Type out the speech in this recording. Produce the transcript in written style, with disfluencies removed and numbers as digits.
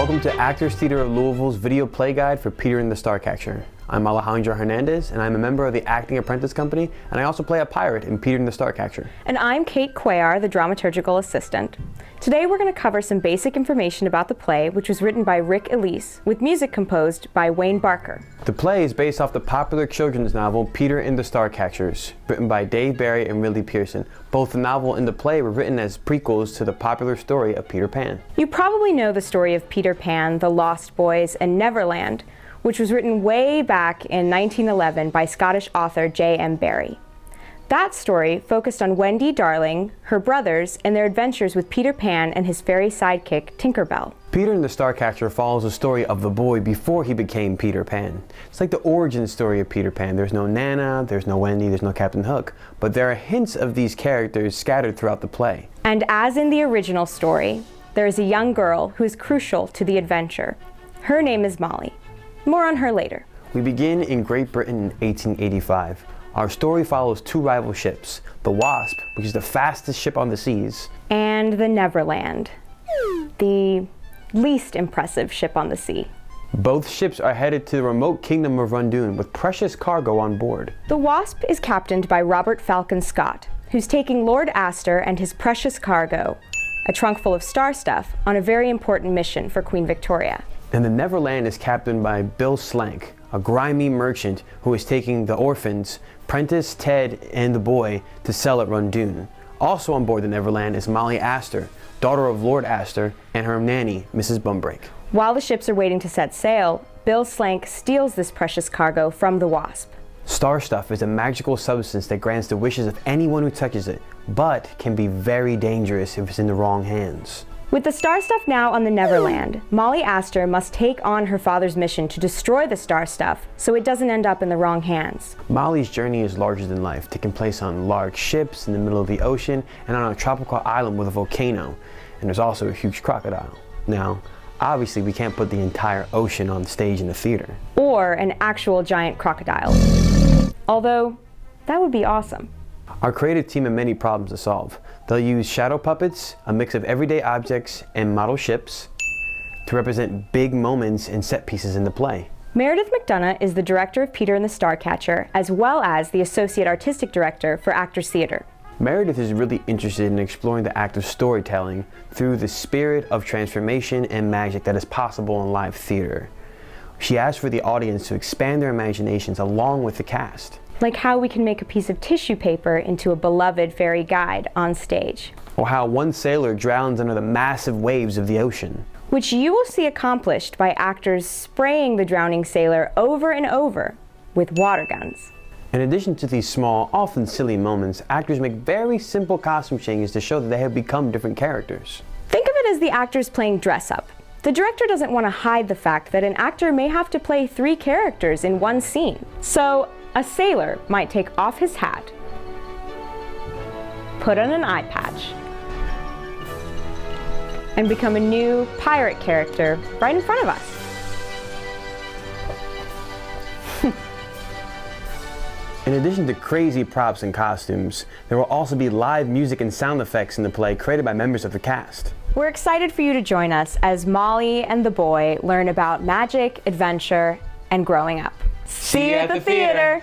Welcome to Actors Theater of Louisville's video play guide for Peter and the Starcatcher. I'm Alejandro Hernandez, and I'm a member of the Acting Apprentice Company, and I also play a pirate in Peter and the Starcatcher. And I'm Kate Cuellar, the dramaturgical assistant. Today we're going to cover some basic information about the play, which was written by Rick Elise, with music composed by Wayne Barker. The play is based off the popular children's novel Peter and the Starcatchers, written by Dave Barry and Ridley Pearson. Both the novel and the play were written as prequels to the popular story of Peter Pan. You probably know the story of Peter Pan, the Lost Boys, and Neverland, which was written way back in 1911 by Scottish author J.M. Barrie. That story focused on Wendy Darling, her brothers, and their adventures with Peter Pan and his fairy sidekick, Tinker Bell. Peter and the Starcatcher follows the story of the boy before he became Peter Pan. It's like the origin story of Peter Pan. There's no Nana, there's no Wendy, there's no Captain Hook, but there are hints of these characters scattered throughout the play. And as in the original story, there is a young girl who is crucial to the adventure. Her name is Molly. More on her later. We begin in Great Britain in 1885. Our story follows two rival ships, the Wasp, which is the fastest ship on the seas, and the Neverland, the least impressive ship on the sea. Both ships are headed to the remote kingdom of Rundoon with precious cargo on board. The Wasp is captained by Robert Falcon Scott, who's taking Lord Astor and his precious cargo, a trunk full of star stuff, on a very important mission for Queen Victoria. And the Neverland is captained by Bill Slank, a grimy merchant who is taking the orphans, Prentice, Ted, and the boy to sell at Rundoon. Also on board the Neverland is Molly Astor, daughter of Lord Astor, and her nanny, Mrs. Bumbrake. While the ships are waiting to set sail, Bill Slank steals this precious cargo from the Wasp. Star stuff is a magical substance that grants the wishes of anyone who touches it, but can be very dangerous if it's in the wrong hands. With the star stuff now on the Neverland, Molly Astor must take on her father's mission to destroy the star stuff so it doesn't end up in the wrong hands. Molly's journey is larger than life, taking place on large ships in the middle of the ocean and on a tropical island with a volcano. And there's also a huge crocodile. Now, obviously we can't put the entire ocean on stage in the theater. Or an actual giant crocodile. Although, that would be awesome. Our creative team have many problems to solve. They'll use shadow puppets, a mix of everyday objects and model ships, to represent big moments and set pieces in the play. Meredith McDonough is the director of Peter and the Starcatcher, as well as the associate artistic director for Actors Theater. Meredith is really interested in exploring the act of storytelling through the spirit of transformation and magic that is possible in live theater. She asked for the audience to expand their imaginations along with the cast. Like how we can make a piece of tissue paper into a beloved fairy guide on stage. Or how one sailor drowns under the massive waves of the ocean. Which you will see accomplished by actors spraying the drowning sailor over and over with water guns. In addition to these small, often silly moments, actors make very simple costume changes to show that they have become different characters. Think of it as the actors playing dress-up. The director doesn't want to hide the fact that an actor may have to play 3 characters in one scene. So, a sailor might take off his hat, put on an eye patch, and become a new pirate character right in front of us. In addition to crazy props and costumes, there will also be live music and sound effects in the play created by members of the cast. We're excited for you to join us as Molly and the boy learn about magic, adventure, and growing up. See you at the theater!